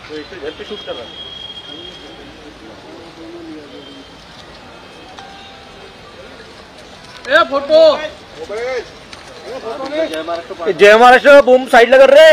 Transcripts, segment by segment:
तो इसे घर पे शूट कर रहा है। ए फोटो जय महाराष्ट्र बूम साइडला कर रे।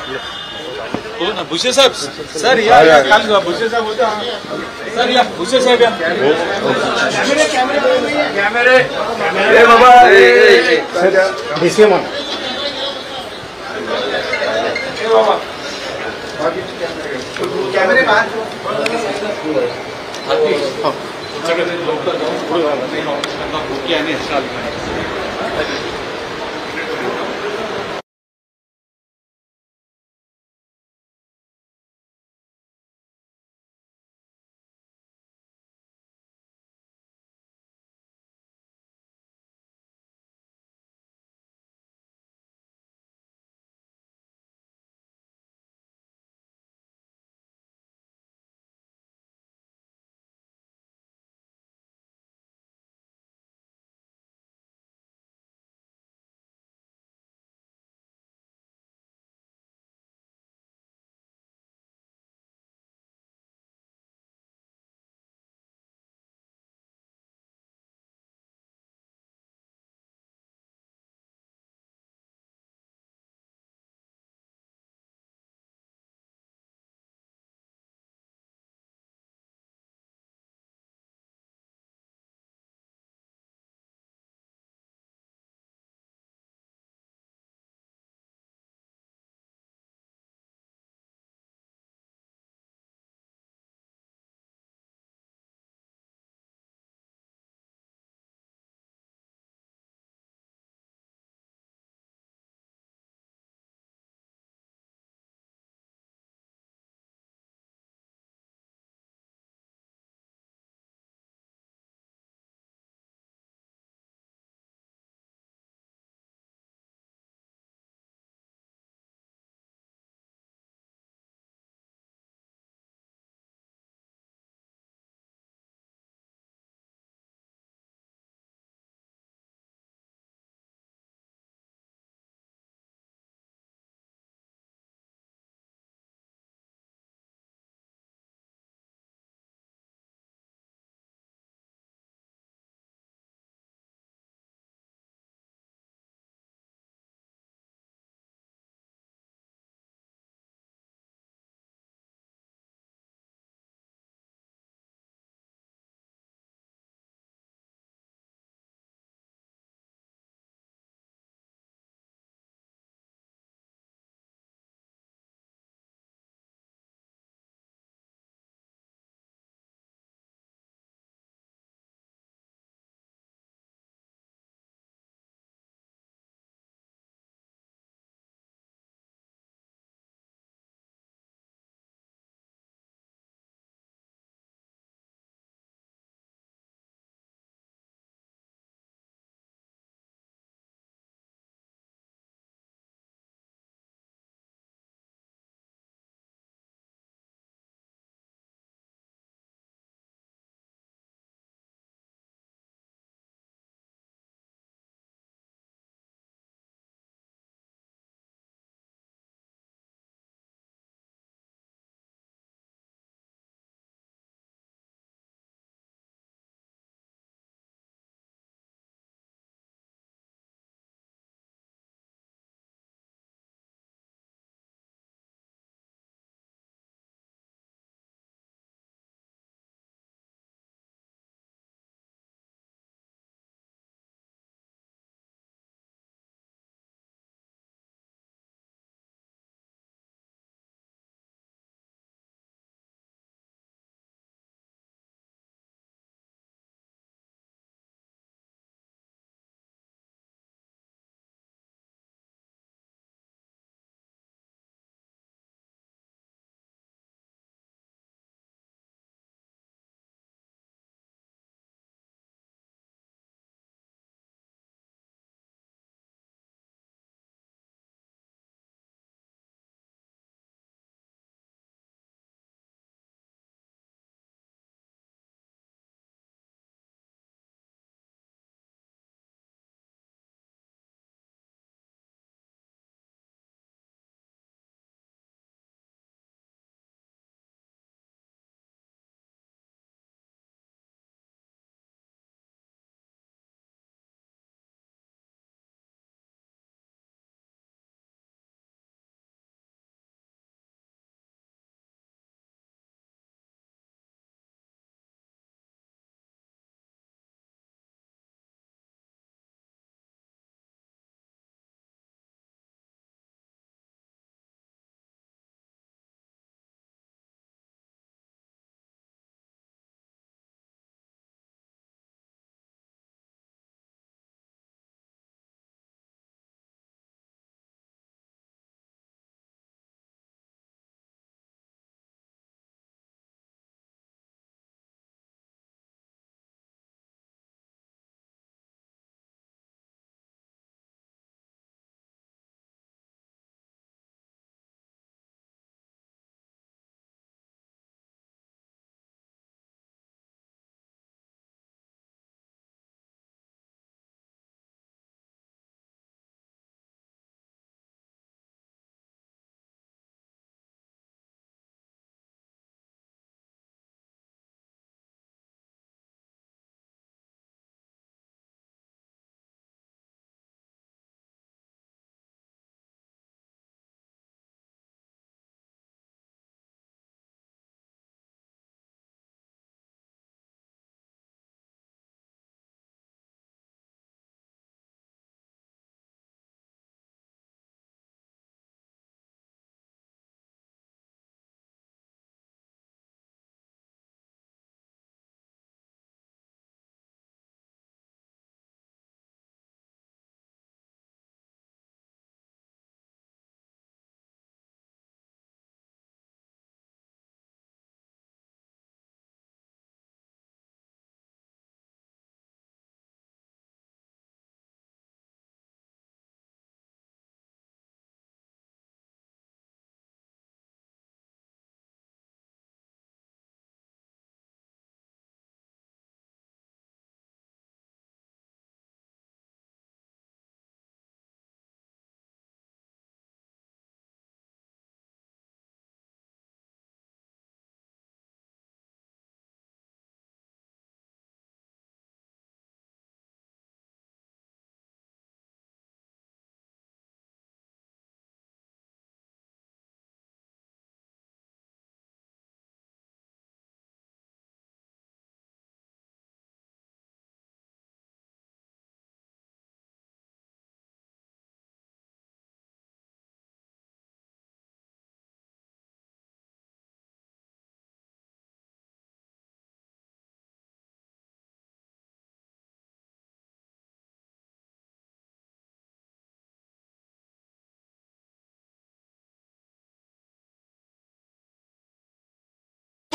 हो ना भुसे साहेब सर या काल भुसे साहेब होता सर या भुसे साहेब या कॅमेरे ए बाबा दिसले मग ए बाबा कॅमेरे बाहेर तुमच्याकडे लवकर जाऊन पुढे भूकी आणि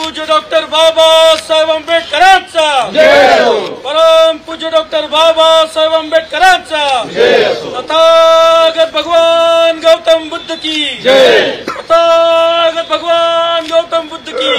पूज्य डॉक्टर बाबासाहेब आंबेडकरांचा परम पूज्य डॉक्टर बाबासाहेब आंबेडकरांचा तथागत भगवान गौतम बुद्ध की तथागत भगवान गौतम बुद्ध की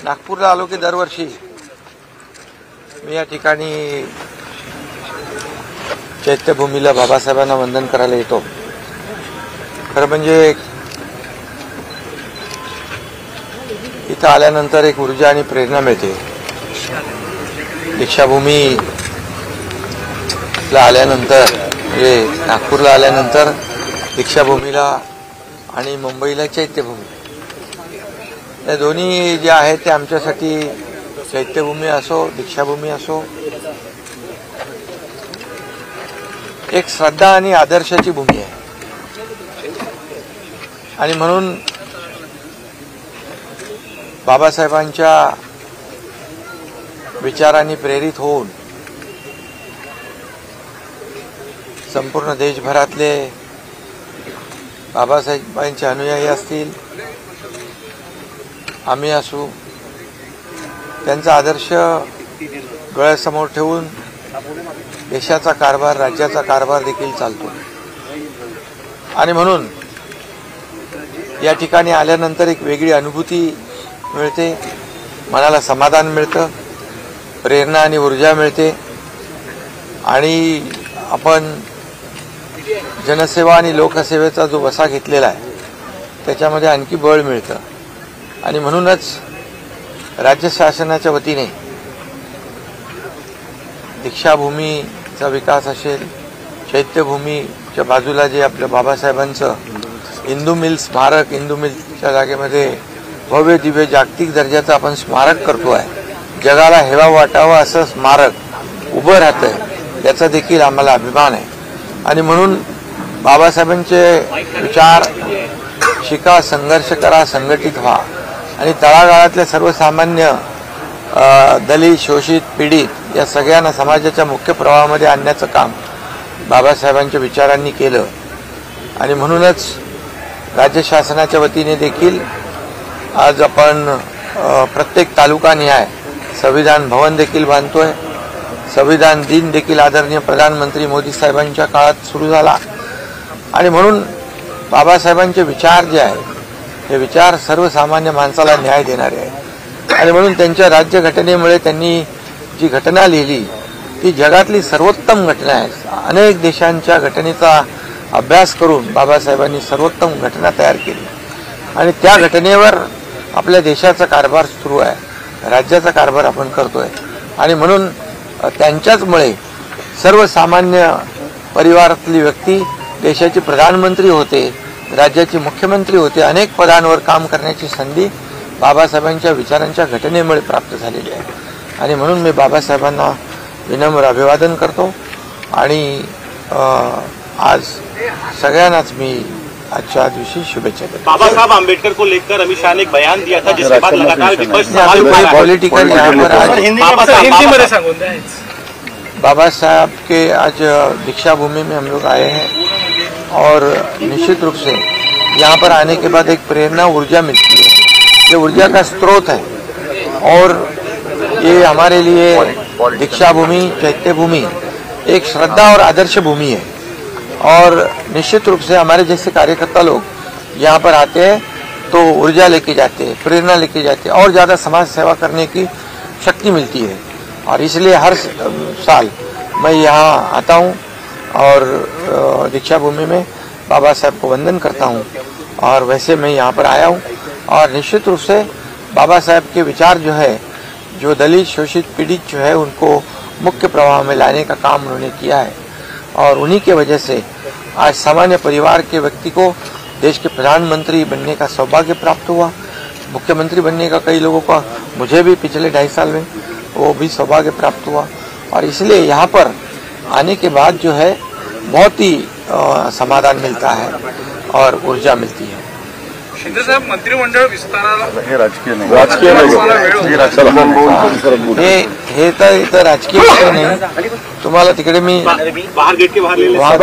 नागपूरला आलो की दरवर्षी मी या ठिकाणी चैत्यभूमीला बाबासाहेबांना वंदन करायला येतो. खरं म्हणजे इथं आल्यानंतर एक ऊर्जा आणि प्रेरणा मिळते. दीक्षाभूमीला आल्यानंतर म्हणजे नागपूरला आल्यानंतर दीक्षाभूमीला आणि मुंबईला चैत्यभूमी या दोन्ही जे आहेत ते आमच्यासाठी चैत्यभूमी असो दीक्षाभूमी असो एक श्रद्धा आणि आदर्शाची भूमी आहे. आणि म्हणून बाबासाहेबांच्या विचारांनी प्रेरित होऊन संपूर्ण देशभरातले बाबासाहेबांचे अनुयायी असतील आम्ही असू त्यांचा आदर्श डोळ्यासमोर ठेवून देशाचा कारभार राज्याचा कारभार देखील चालतो. आणि म्हणून या ठिकाणी आल्यानंतर एक वेगळी अनुभूती मिळते, मनाला समाधान मिळतं, प्रेरणा आणि ऊर्जा मिळते आणि आपण जनसेवा आणि लोकसेवेचा जो वसा घेतलेला आहे त्याच्यामध्ये आणखी बळ मिळतं. आणि म्हणूनच राज्य शासनाच्या वतीने दीक्षाभूमीचा विकास असेल, चैत्यभूमीच्या बाजूला जे आपल्या बाबासाहेबांचं इंदू मिल स्मारक, इंदू मिलच्या जागेमध्ये भव्य दिव्य जागतिक दर्जाचं आपण स्मारक करतो आहे, जगाला हेवा वाटावं असं स्मारक उभं राहतंय, याचा देखील आम्हाला अभिमान आहे. आणि म्हणून बाबासाहेबांचे विचार शिका, संघर्ष करा, संघटित व्हा आणि तळागाळातल्या सर्वसामान्य दलित, शोषित, पीडित या सगळ्यांना समाजाच्या मुख्य प्रवाहामध्ये आणण्याचं काम बाबासाहेबांच्या विचारांनी केलं. आणि म्हणूनच राज्य शासनाच्या वतीने देखील आज आपण प्रत्येक तालुकानिहाय संविधान भवन देखील बांधतोय. संविधान दिन देखील आदरणीय प्रधानमंत्री मोदी साहेबांच्या काळात सुरू झाला. आणि म्हणून बाबासाहेबांचे विचार जे आहेत हे विचार सर्वसामान्य माणसाला न्याय देणारे आहेत. आणि म्हणून त्यांच्या राज्यघटनेमुळे त्यांनी जी घटना लिहिली ती जगातली सर्वोत्तम घटना आहे. अनेक देशांच्या घटनेचा अभ्यास करून बाबासाहेबांनी सर्वोत्तम घटना तयार केली आणि त्या घटनेवर आपल्या देशाचा कारभार सुरू आहे, राज्याचा कारभार आपण करतोय. आणि म्हणून त्यांच्याचमुळे सर्वसामान्य परिवारातली व्यक्ती देशाचे प्रधानमंत्री होते, राज्याचे मुख्यमंत्री होते, अनेक पदांवर काम करण्याची संधी बाबासाहेबांच्या विचारांच्या घटनेमुळे प्राप्त झालेली आहे. आणि म्हणून मी बाबासाहेबांना विनम्र अभिवादन करतो आणि आज सगळ्यांनाच मी आजच्या दिवशी शुभेच्छा देतो. बाबा साहब आम्बेडकर को लेकर अमित शाह ने एक बयान दिया था जिसके बाद लगातार विपक्ष सवाल उठा रहा है. पॉलिटिकल यहाँ पर आज हिंदीमध्ये सांगून द्या. बाबा साहब के आज दीक्षा भूमि में हम लोग आए हैं और निश्चित रूप से यहाँ पर आने के बाद एक प्रेरणा ऊर्जा मिलती है. ये ऊर्जा का स्रोत है और ये हमारे लिए दीक्षा भूमि चैत्य भूमि एक श्रद्धा और आदर्श भूमि है. और निश्चित रूप से हमारे जैसे कार्यकर्ता लोग यहाँ पर आते हैं तो ऊर्जा लेके जाते हैं, प्रेरणा लेके जाते हैं और ज़्यादा समाज सेवा करने की शक्ति मिलती है. और इसलिए हर साल मैं यहाँ आता हूँ और दीक्षा भूमि में बाबा साहब को वंदन करता हूँ. और वैसे मैं यहाँ पर आया हूँ और निश्चित रूप से बाबा साहब के विचार जो है, जो दलित शोषित पीड़ित जो है उनको मुख्य प्रवाह में लाने का काम उन्होंने किया है. और उन्हीं के वजह से आज सामान्य परिवार के व्यक्ति को देश के प्रधानमंत्री बनने का सौभाग्य प्राप्त हुआ. मुख्यमंत्री बनने का कई लोगों का, मुझे भी पिछले 2.5 साल में वो भी सौभाग्य प्राप्त हुआ. और इसलिए यहाँ पर आने के बाद जो है बहुत ही समाधान मिलता है और ऊर्जा मिलती है. शिंदे साहेब मंत्रिमंडळ विस्ताराला हे राजकीय नाही, हे तर इथं राजकीय विषय नाही. तुम्हाला तिकडे मी बाहर गेट के बाहर ले वहाँ